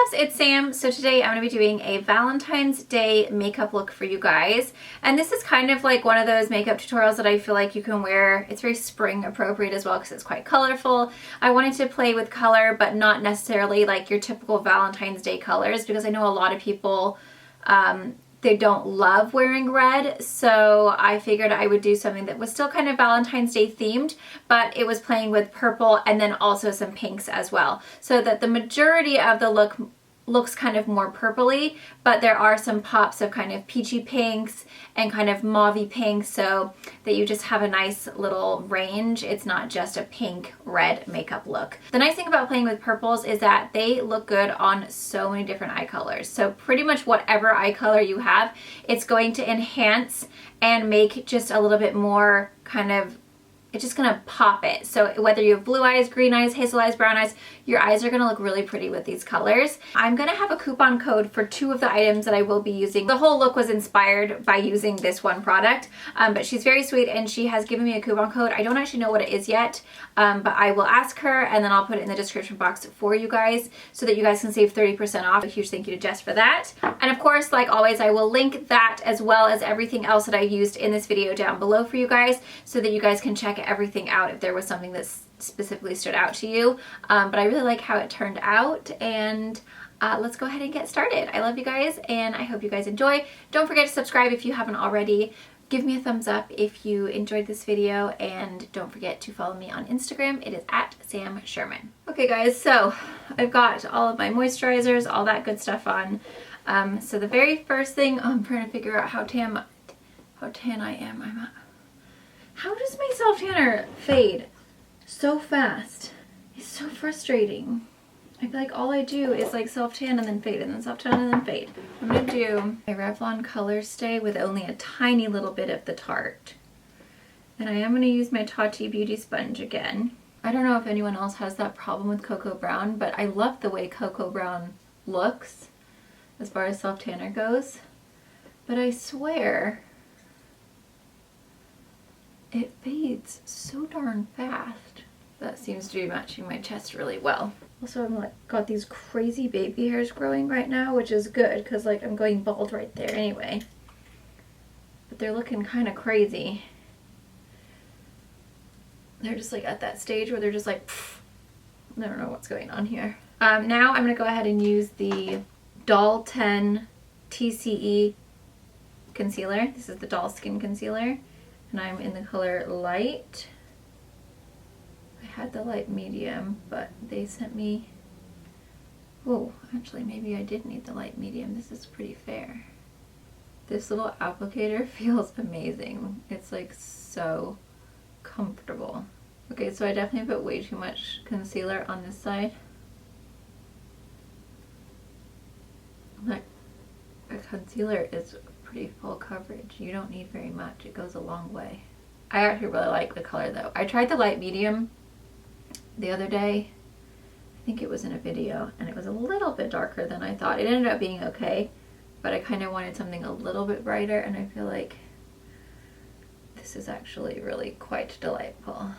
loves, it's Sam. So today I'm going to be doing a Valentine's Day makeup look for you guys. And this is kind of like one of those makeup tutorials that I feel like you can wear. It's very spring appropriate as well because it's quite colorful. I wanted to play with color, but not necessarily like your typical Valentine's Day colors, because I know a lot of people, they don't love wearing red, so I figured I would do something that was still kind of Valentine's Day themed, but it was playing with purple and then also some pinks as well, so that the majority of the look looks kind of more purpley, but there are some pops of kind of peachy pinks and kind of mauvey pinks, so that you just have a nice little range. It's not just a pink red makeup look. The nice thing about playing with purples is that they look good on so many different eye colors. So pretty much whatever eye color you have, it's going to enhance and make just a little bit more kind of, it's just gonna pop it. So whether you have blue eyes, green eyes, hazel eyes, brown eyes, your eyes are gonna look really pretty with these colors. I'm gonna have a coupon code for 2 of the items that I will be using. The whole look was inspired by using this one product, but she's very sweet and she has given me a coupon code. I don't actually know what it is yet, but I will ask her and then I'll put it in the description box for you guys so that you guys can save 30% off. A huge thank you to Jess for that. And of course, like always, I will link that as well as everything else that I used in this video down below for you guys so that you guys can check everything out if there was something that specifically stood out to you. But I really like how it turned out, and let's go ahead and get started. I love you guys and I hope you guys enjoy. Don't forget to subscribe if you haven't already. Give me a thumbs up if you enjoyed this video, and don't forget to follow me on Instagram. It is at Sam Schuerman. Okay guys, so I've got all of my moisturizers, all that good stuff on. So the very first thing, I'm trying to figure out how tan I am. How does my self tanner fade so fast? It's so frustrating. I feel like all I do is like self tan and then fade, and then self tan and then fade. I'm gonna do my Revlon Color Stay with only a tiny little bit of the Tarte. And I am gonna use my Tati Beauty Sponge again. I don't know if anyone else has that problem with Cocoa Brown, but I love the way Cocoa Brown looks as far as self tanner goes. But I swear, it fades so darn fast. That seems to be matching my chest really well. Also, I'm like got these crazy baby hairs growing right now, which is good because like I'm going bald right there anyway. But they're looking kind of crazy. They're just like at that stage where they're just like, pfft. I don't know what's going on here. Now I'm gonna go ahead and use the Doll 10 TCE concealer. This is the Doll Skin Concealer. And I'm in the color Light. I had the light medium, but they sent me, oh, actually maybe I did need the light medium. This is pretty fair. This little applicator feels amazing. It's like so comfortable. Okay, so I definitely put way too much concealer on this side. Like, the concealer is pretty full coverage. You don't need very much. It goes a long way. I actually really like the color though. I tried the light medium the other day. I think it was in a video, and it was a little bit darker than I thought. It ended up being okay, but I kind of wanted something a little bit brighter, and I feel like this is actually really quite delightful.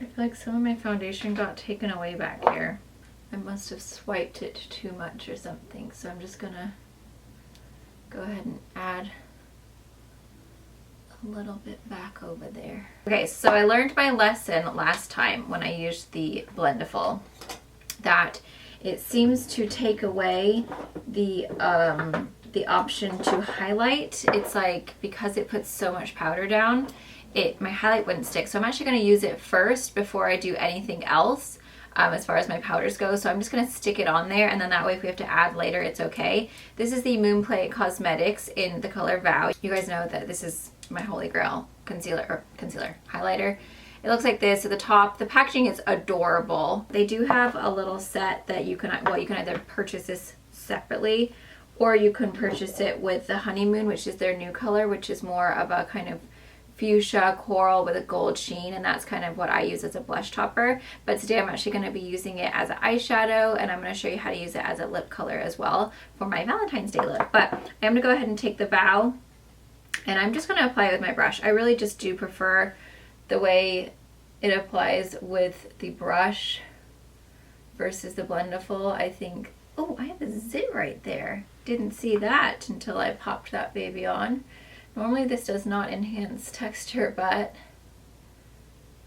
I feel like some of my foundation got taken away back here. I must have swiped it too much or something, so I'm just gonna go ahead and add a little bit back over there. Okay, so I learned my lesson last time when I used the Blendiful that it seems to take away the option to highlight. It's like because it puts so much powder down, my highlight wouldn't stick. So I'm actually going to use it first before I do anything else. As far as my powders go, so I'm just going to stick it on there, and then that way if we have to add later, it's okay. This is the Moonplay Cosmetics in the color Vow. You guys know that this is my holy grail concealer highlighter. It looks like this at the top. The packaging is adorable. They do have a little set that you can, well, you can either purchase this separately or you can purchase it with the Honeymoon, which is their new color, which is more of a kind of fuchsia coral with a gold sheen, and that's kind of what I use as a blush topper. But today I'm actually going to be using it as an eyeshadow, and I'm going to show you how to use it as a lip color as well for my Valentine's Day look. But I'm going to go ahead and take the Vow, and I'm just going to apply it with my brush. I really just do prefer the way it applies with the brush versus the Blendiful. I think, oh, I have a sit right there. Didn't see that until I popped that baby on. Normally this does not enhance texture, but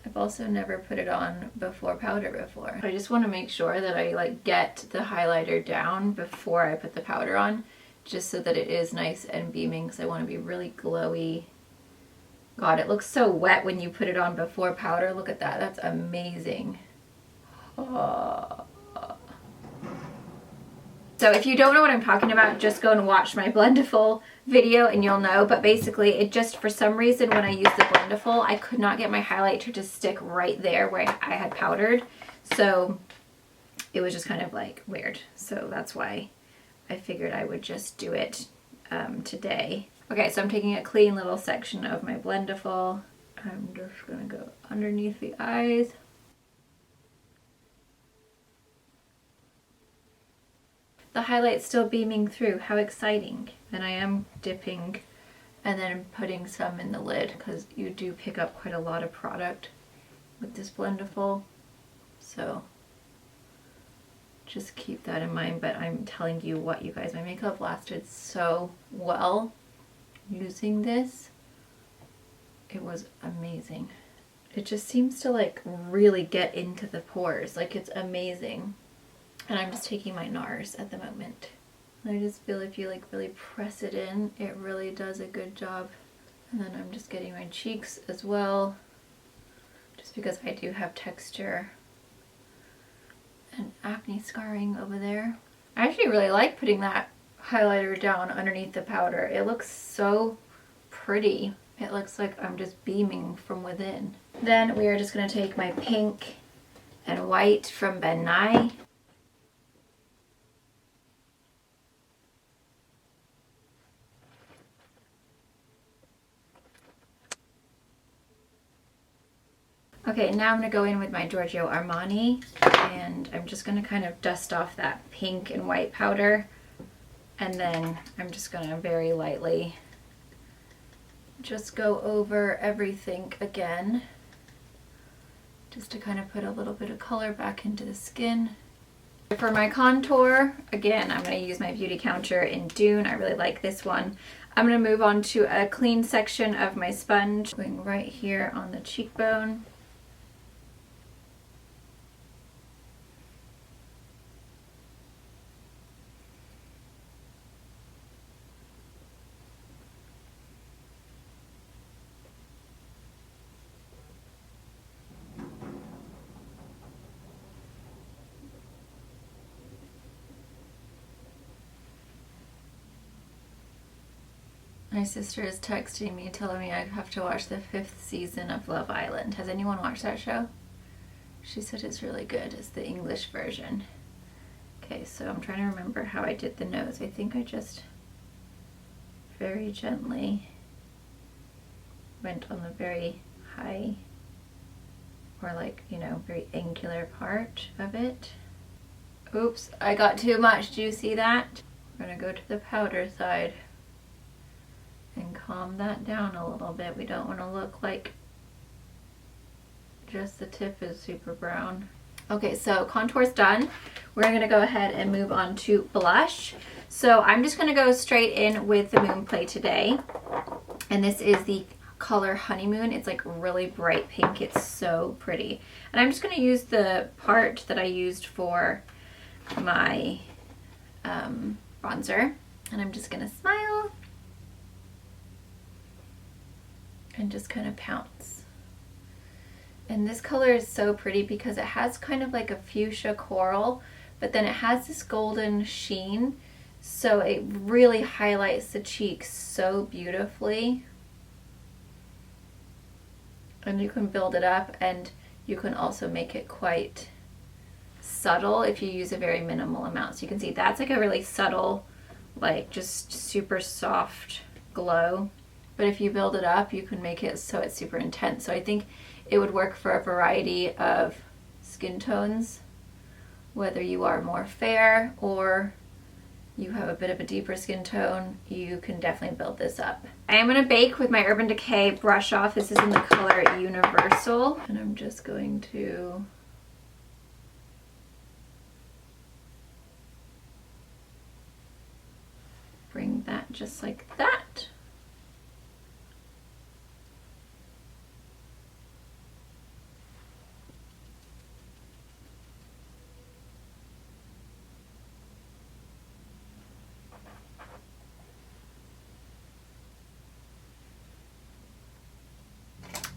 I've also never put it on before powder before. I just want to make sure that I like get the highlighter down before I put the powder on, just so that it is nice and beaming, because I want to be really glowy. God, it looks so wet when you put it on before powder. Look at that. That's amazing. Oh. So if you don't know what I'm talking about, just go and watch my Blendiful video and you'll know. But basically, it just, for some reason, when I used the Blendiful, I could not get my highlighter to stick right there where I had powdered. So it was just kind of like weird. So that's why I figured I would just do it today. Okay, so I'm taking a clean little section of my Blendiful. I'm just gonna go underneath the eyes. The highlight's still beaming through. How exciting. And I am dipping and then putting some in the lid, because you do pick up quite a lot of product with this Blendiful. So just keep that in mind. But I'm telling you what, you guys, my makeup lasted so well using this. It was amazing. It just seems to like really get into the pores. Like, it's amazing. And I'm just taking my NARS at the moment. I just feel if you like really press it in, it really does a good job. And then I'm just getting my cheeks as well, just because I do have texture and acne scarring over there. I actually really like putting that highlighter down underneath the powder. It looks so pretty. It looks like I'm just beaming from within. Then we are just going to take my pink and white from Ben Nye. Okay, now I'm going to go in with my Giorgio Armani, and I'm just going to kind of dust off that pink and white powder, and then I'm just going to very lightly just go over everything again, just to kind of put a little bit of color back into the skin. For my contour, again, I'm going to use my Beautycounter in Dune. I really like this one. I'm going to move on to a clean section of my sponge, going right here on the cheekbone. My sister is texting me telling me I have to watch the 5th season of Love Island. Has anyone watched that show? She said it's really good. It's the English version. Okay, so I'm trying to remember how I did the nose. I think I just very gently went on the very high, or like, you know, very angular part of it. Oops, I got too much. Do you see that? We're gonna go to the powder side and calm that down a little bit. We don't want to look like just the tip is super brown. Okay, so contour's done. We're going to go ahead and move on to blush. So I'm just going to go straight in with the Moon Play today. And this is the color Honeymoon. It's like really bright pink. It's so pretty. And I'm just going to use the part that I used for my bronzer. And I'm just going to smile and just kind of pounce. And this color is so pretty because it has kind of like a fuchsia coral, but then it has this golden sheen, so it really highlights the cheeks so beautifully. And you can build it up, and you can also make it quite subtle if you use a very minimal amount. So you can see that's like a really subtle, like just super soft glow. But if you build it up, you can make it so it's super intense. So I think it would work for a variety of skin tones, whether you are more fair or you have a bit of a deeper skin tone, you can definitely build this up. I am going to bake with my Urban Decay brush off. This is in the color Universal. And I'm just going to doing that just like that.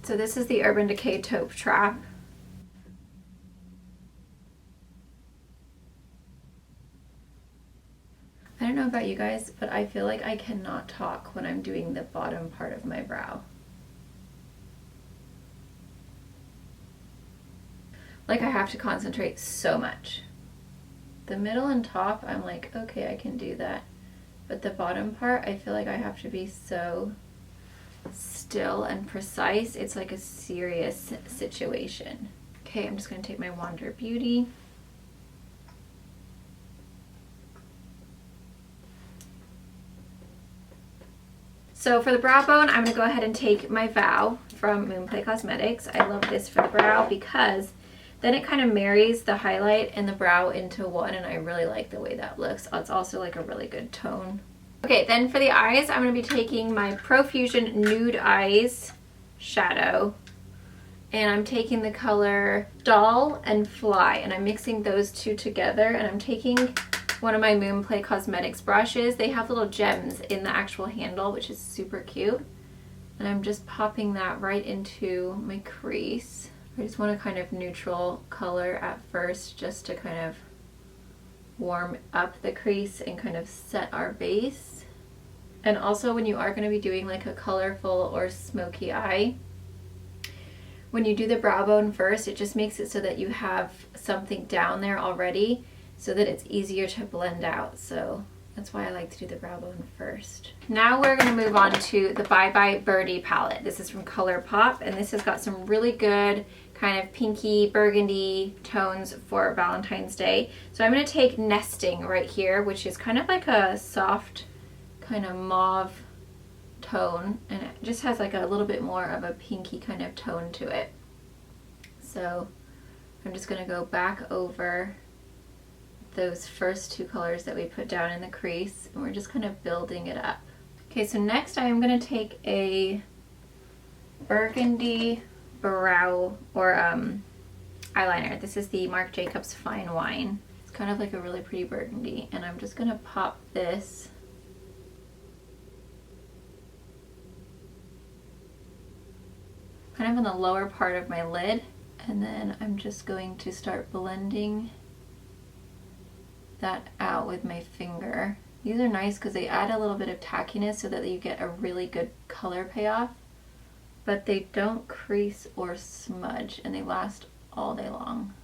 So this is the Urban Decay Taupe Trap. I don't know about you guys, but I feel like I cannot talk when I'm doing the bottom part of my brow. Like I have to concentrate so much. The middle and top, I'm like, okay, I can do that. But the bottom part, I feel like I have to be so still and precise. It's like a serious situation. Okay, I'm just gonna take my Wander Beauty. So for the brow bone, I'm gonna go ahead and take my Vow from Moonplay Cosmetics. I love this for the brow because then it kind of marries the highlight and the brow into one, and I really like the way that looks. It's also like a really good tone. Okay, then for the eyes, I'm going to be taking my Profusion Nude Eyes shadow, and I'm taking the color Doll and Fly, and I'm mixing those two together, and I'm taking one of my Moonplay Cosmetics brushes. They have little gems in the actual handle, which is super cute, and I'm just popping that right into my crease. I just want a kind of neutral color at first, just to kind of warm up the crease and kind of set our base. And also when you are going to be doing like a colorful or smoky eye, when you do the brow bone first, it just makes it so that you have something down there already so that it's easier to blend out. So that's why I like to do the brow bone first. Now we're going to move on to the Bye Bye Birdie palette. This is from ColourPop, and this has got some really good kind of pinky burgundy tones for Valentine's Day. So I'm going to take Nesting right here, which is kind of like a soft kind of mauve tone, and it just has like a little bit more of a pinky kind of tone to it. So I'm just going to go back over those first two colors that we put down in the crease, and we're just kind of building it up. Okay, so next I am going to take a burgundy brow or eyeliner. This is the Marc Jacobs Fine Wine. It's kind of like a really pretty burgundy, and I'm just going to pop this kind of in the lower part of my lid, and then I'm just going to start blending that out with my finger. These are nice because they add a little bit of tackiness so that you get a really good color payoff, but they don't crease or smudge, and they last all day long.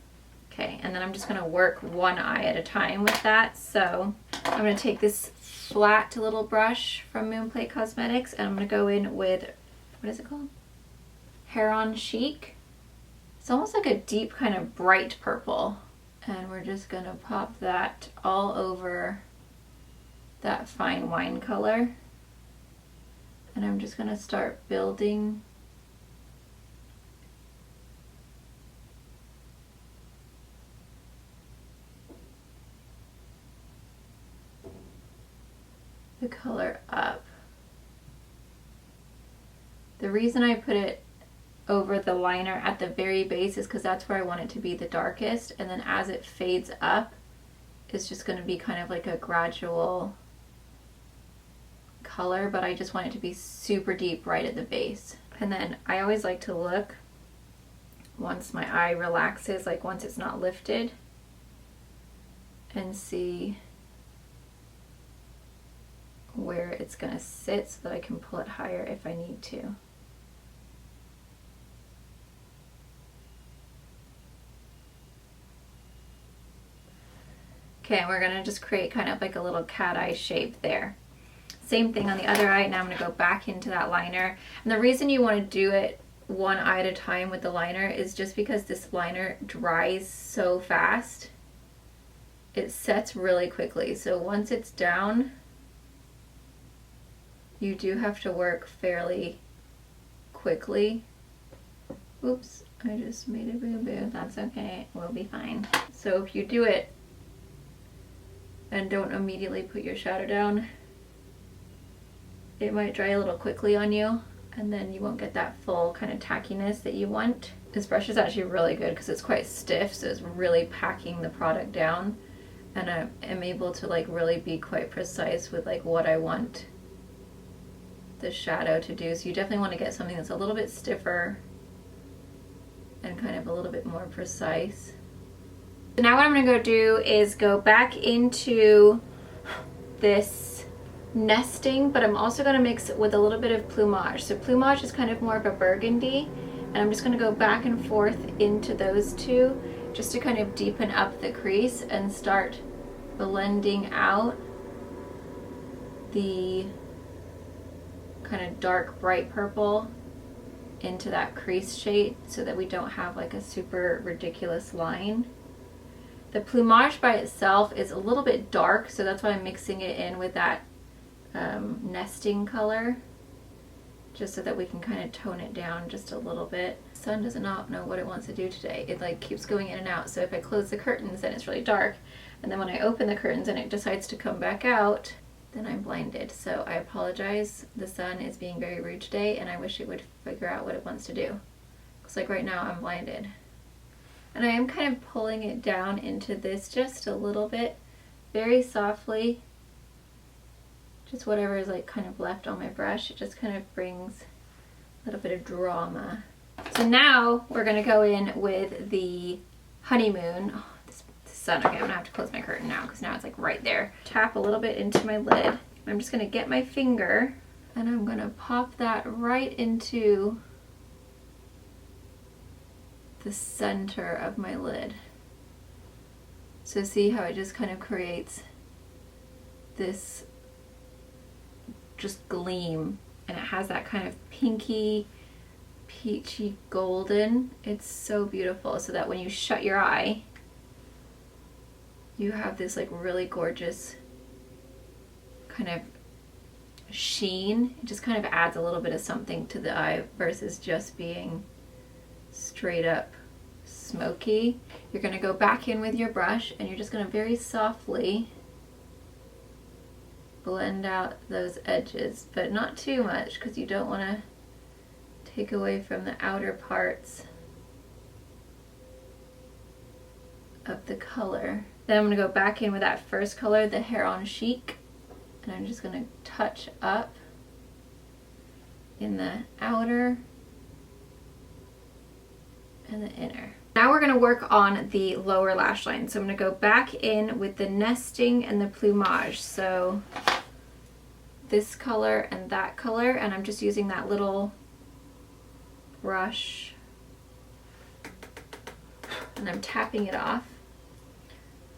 Okay, and then I'm just gonna work one eye at a time with that. So I'm gonna take this flat little brush from Moonplay Cosmetics, and I'm gonna go in with, what is it called? Heron Chic. It's almost like a deep kind of bright purple, and we're just gonna pop that all over that fine wine color, and I'm just gonna start building the color up. The reason I put it over the liner at the very base is because that's where I want it to be the darkest, and then as it fades up, it's just going to be kind of like a gradual color, but I just want it to be super deep right at the base. And then I always like to look once my eye relaxes, like once it's not lifted, and see where it's going to sit so that I can pull it higher if I need to. Okay, and we're gonna just create kind of like a little cat eye shape there. Same thing on the other eye. Now I'm gonna go back into that liner. And the reason you wanna do it one eye at a time with the liner is just because this liner dries so fast. It sets really quickly. So once it's down, you do have to work fairly quickly. Oops, I just made a boo-boo. That's okay, we'll be fine. So if you do it and don't immediately put your shadow down, it might dry a little quickly on you, and then you won't get that full kind of tackiness that you want. This brush is actually really good because it's quite stiff, so it's really packing the product down, and I am able to like really be quite precise with like what I want the shadow to do. So you definitely want to get something that's a little bit stiffer and kind of a little bit more precise. So now what I'm going to go do is go back into this nesting, but I'm also going to mix it with a little bit of plumage. So plumage is kind of more of a burgundy, and I'm just going to go back and forth into those two just to kind of deepen up the crease and start blending out the kind of dark bright purple into that crease shade so that we don't have like a super ridiculous line. The plumage by itself is a little bit dark, so that's why I'm mixing it in with that nesting color, just so that we can kind of tone it down just a little bit. The sun does not know what it wants to do today. It like keeps going in and out. So if I close the curtains, then it's really dark, and then when I open the curtains and it decides to come back out, then I'm blinded. So I apologize. The sun is being very rude today, and I wish it would figure out what it wants to do. Looks like right now I'm blinded. And I am kind of pulling it down into this just a little bit, very softly. Just whatever is like kind of left on my brush. It just kind of brings a little bit of drama. So now we're gonna go in with the Honeymoon. Oh, this sun, okay, I'm gonna have to close my curtain now because now it's like right there. Tap a little bit into my lid. I'm just gonna get my finger and I'm gonna pop that right into the center of my lid. So see how it just kind of creates this just gleam, and it has that kind of pinky, peachy golden. It's so beautiful, so that when you shut your eye, you have this like really gorgeous kind of sheen. It just kind of adds a little bit of something to the eye versus just being straight up smoky. You're going to go back in with your brush and you're just going to very softly blend out those edges, but not too much because you don't want to take away from the outer parts of the color. Then I'm going to go back in with that first color, the Heron Chic, and I'm just going to touch up in the outer and the inner. Now we're going to work on the lower lash line. So I'm going to go back in with the nesting and the plumage. So this color and that color, and I'm just using that little brush and I'm tapping it off.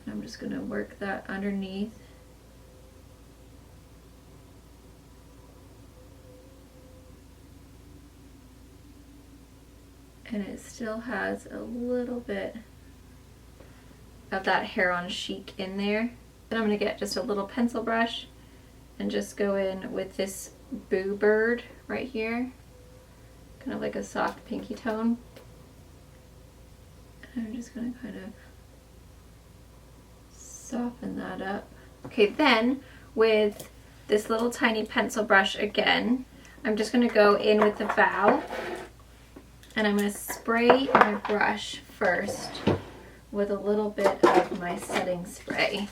And I'm just going to work that underneath. And it still has a little bit of that Heron Chic in there. Then I'm going to get just a little pencil brush and just go in with this Boo Bird right here, kind of like a soft pinky tone. And I'm just going to kind of soften that up. Okay, then with this little tiny pencil brush again, I'm just going to go in with the bow. And I'm going to spray my brush first with a little bit of my setting spray.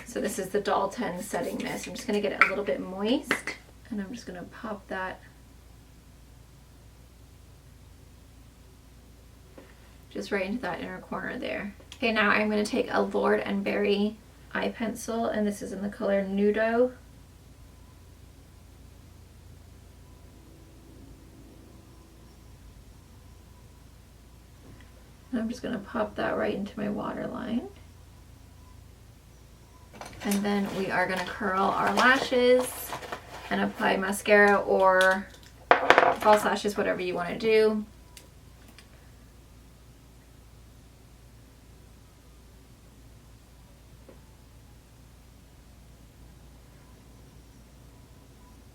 So this is the Doll 10 setting mist. I'm just going to get it a little bit moist, and I'm just going to pop that just right into that inner corner there. Okay, now I'm going to take a Lord & Berry eye pencil, and this is in the color Nudo. I'm just going to pop that right into my waterline. And then we are going to curl our lashes and apply mascara or false lashes, whatever you want to do.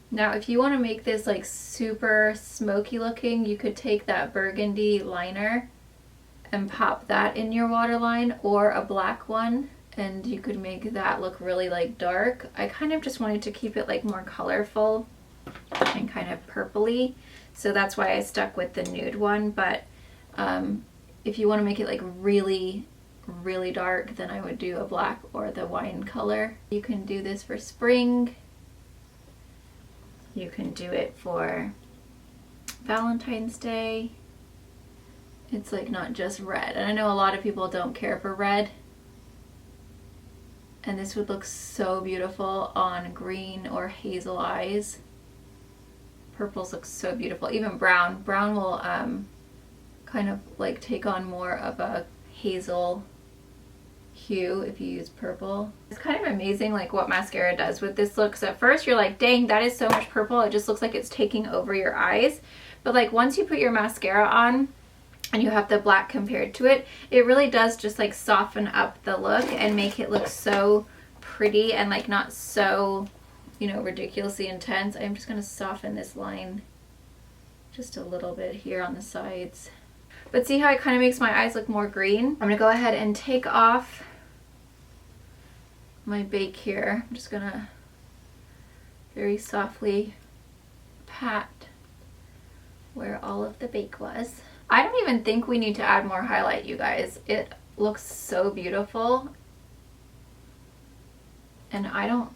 Now, if you want to make this like super smoky looking, you could take that burgundy liner and pop that in your waterline, or a black one, and you could make that look really like dark. I kind of just wanted to keep it like more colorful and kind of purpley. So that's why I stuck with the nude one. But if you want to make it like really, really dark, then I would do a black or the wine color. You can do this for spring. You can do it for Valentine's Day. It's like not just red. And I know a lot of people don't care for red. And this would look so beautiful on green or hazel eyes. Purples look so beautiful. Even brown. Brown will kind of like take on more of a hazel hue if you use purple. It's kind of amazing like what mascara does with this look. So at first you're like, dang, that is so much purple. It just looks like it's taking over your eyes. But like once you put your mascara on and you have the black compared to it, it really does just like soften up the look and make it look so pretty and like not so, you know, ridiculously intense. I'm just going to soften this line just a little bit here on the sides. But see how it kind of makes my eyes look more green? I'm going to go ahead and take off my bake here. I'm just going to very softly pat where all of the bake was. I don't even think we need to add more highlight, you guys. It looks so beautiful. And I don't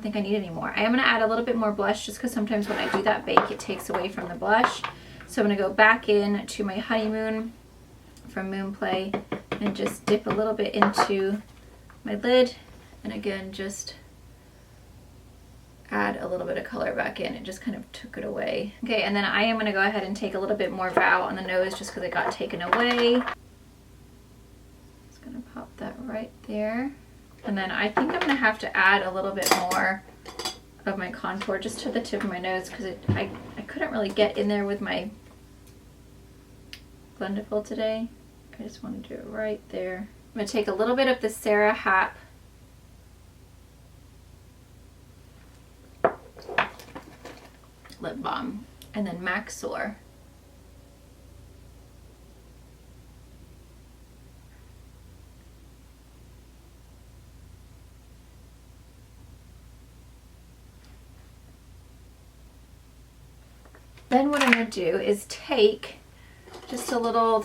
think I need any more. I am going to add a little bit more blush just because sometimes when I do that bake, it takes away from the blush. So I'm going to go back in to my Honeymoon from Moonplay and just dip a little bit into my lid. And again, just add a little bit of color back in. It just kind of took it away. Okay, and then I am going to go ahead and take a little bit more Vow on the nose just because it got taken away. Just going to pop that right there. And then I think I'm going to have to add a little bit more of my contour just to the tip of my nose because I couldn't really get in there with my Blendiful today. I just want to do it right there. I'm going to take a little bit of the Sarah Happ lip balm and then Maxor. Then what I'm going to do is take just a little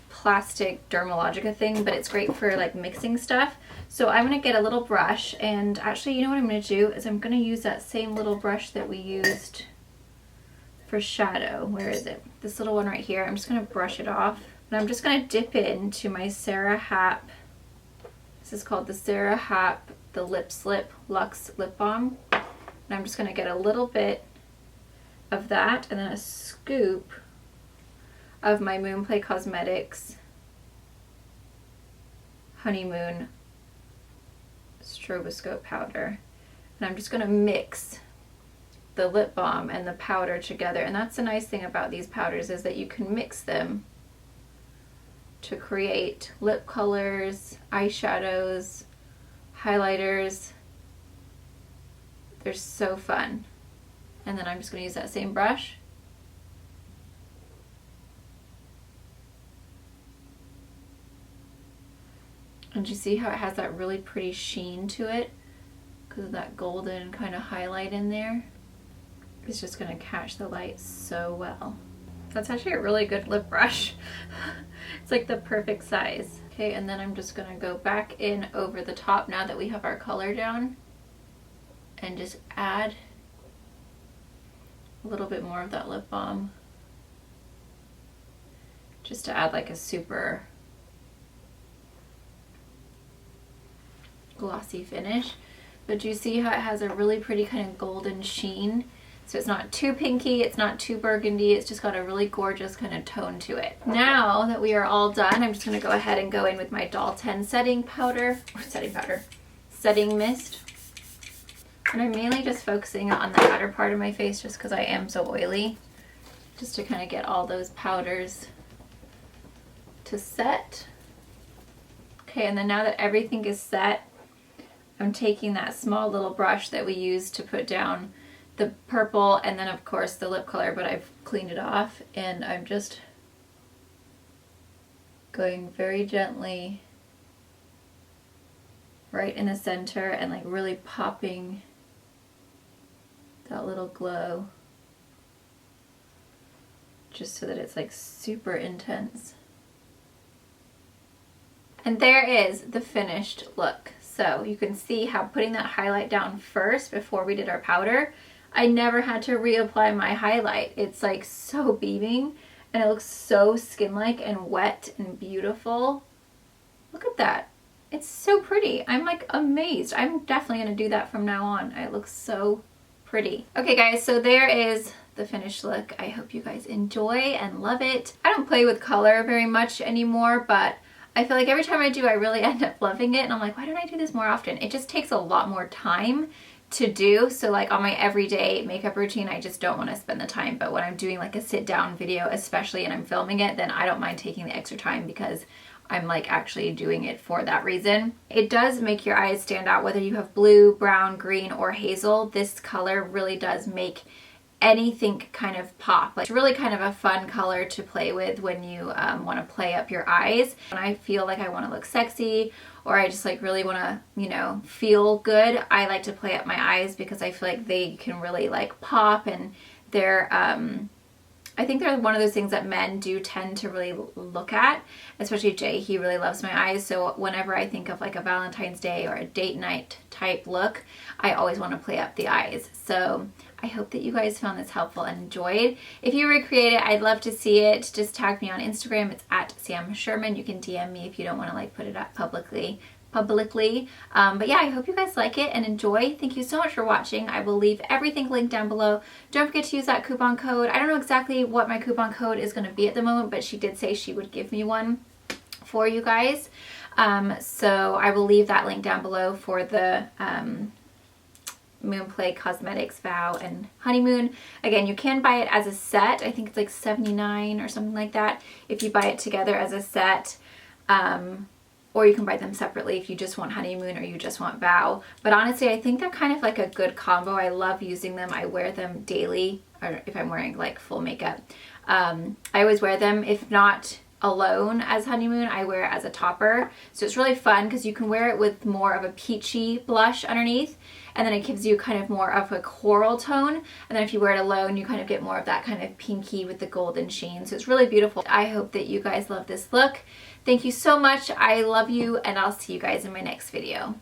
plastic Dermalogica thing, but it's great for like mixing stuff. So I'm going to get a little brush, and actually, you know what I'm going to do is I'm going to use that same little brush that we used for shadow. Where is it? This little one right here. I'm just going to brush it off, and I'm just going to dip into my Sarah Happ. This is called the Sarah Happ the Lip Slip Luxe Lip Balm, and I'm just going to get a little bit of that and then a scoop of my Moonplay Cosmetics Honeymoon Stroboscope powder, and I'm just going to mix the lip balm and the powder together. And that's the nice thing about these powders is that you can mix them to create lip colors, eyeshadows, highlighters. They're so fun. And then I'm just going to use that same brush. And you see how it has that really pretty sheen to it because of that golden kind of highlight in there? It's just going to catch the light so well. That's actually a really good lip brush. It's like the perfect size. Okay, and then I'm just going to go back in over the top now that we have our color down and just add a little bit more of that lip balm just to add like a super glossy finish. But you see how it has a really pretty kind of golden sheen? So it's not too pinky, it's not too burgundy, it's just got a really gorgeous kind of tone to it. Now that we are all done, I'm just going to go ahead and go in with my Doll 10 setting mist. And I'm mainly just focusing on the outer part of my face just because I am so oily, just to kind of get all those powders to set. Okay, and then now that everything is set, I'm taking that small little brush that we used to put down the purple and then of course the lip color, but I've cleaned it off, and I'm just going very gently right in the center and like really popping that little glow, just so that it's like super intense. And there is the finished look. So you can see how putting that highlight down first before we did our powder, I never had to reapply my highlight. It's like so beaming and it looks so skin-like and wet and beautiful. Look at that. It's so pretty. I'm like amazed. I'm definitely gonna do that from now on. It looks so pretty. Okay guys, so there is the finished look. I hope you guys enjoy and love it. I don't play with color very much anymore, but I feel like every time I do, I really end up loving it. And I'm like, why don't I do this more often? It just takes a lot more time to do. So like on my everyday makeup routine, I just don't want to spend the time. But when I'm doing like a sit down video, especially, and I'm filming it, then I don't mind taking the extra time because I'm like actually doing it for that reason. It does make your eyes stand out whether you have blue, brown, green, or hazel. This color really does make anything kind of pop. Like, it's really kind of a fun color to play with when you want to play up your eyes. When I feel like I want to look sexy, or I just like really want to, you know, feel good, I like to play up my eyes because I feel like they can really like pop, and they're I think they're one of those things that men do tend to really look at, especially Jay. He really loves my eyes. So whenever I think of like a Valentine's Day or a date night type look, I always want to play up the eyes. So I hope that you guys found this helpful and enjoyed. If you recreate it, I'd love to see it. Just tag me on Instagram. It's at Sam Schuerman. You can DM me if you don't want to like put it up publicly. But yeah, I hope you guys like it and enjoy. Thank you so much for watching. I will leave everything linked down below. Don't forget to use that coupon code. I don't know exactly what my coupon code is going to be at the moment, but she did say she would give me one for you guys. So I will leave that link down below for the Moonplay Cosmetics Vow and Honeymoon. Again, you can buy it as a set. I think it's like $79 or something like that if you buy it together as a set. Or you can buy them separately if you just want Honeymoon or you just want Vow. But honestly, I think they're kind of like a good combo. I love using them. I wear them daily, or if I'm wearing like full makeup. I always wear them. If not alone as Honeymoon, I wear it as a topper. So it's really fun because you can wear it with more of a peachy blush underneath, and then it gives you kind of more of a coral tone. And then if you wear it alone, you kind of get more of that kind of pinky with the golden sheen. So it's really beautiful. I hope that you guys love this look. Thank you so much. I love you, and I'll see you guys in my next video.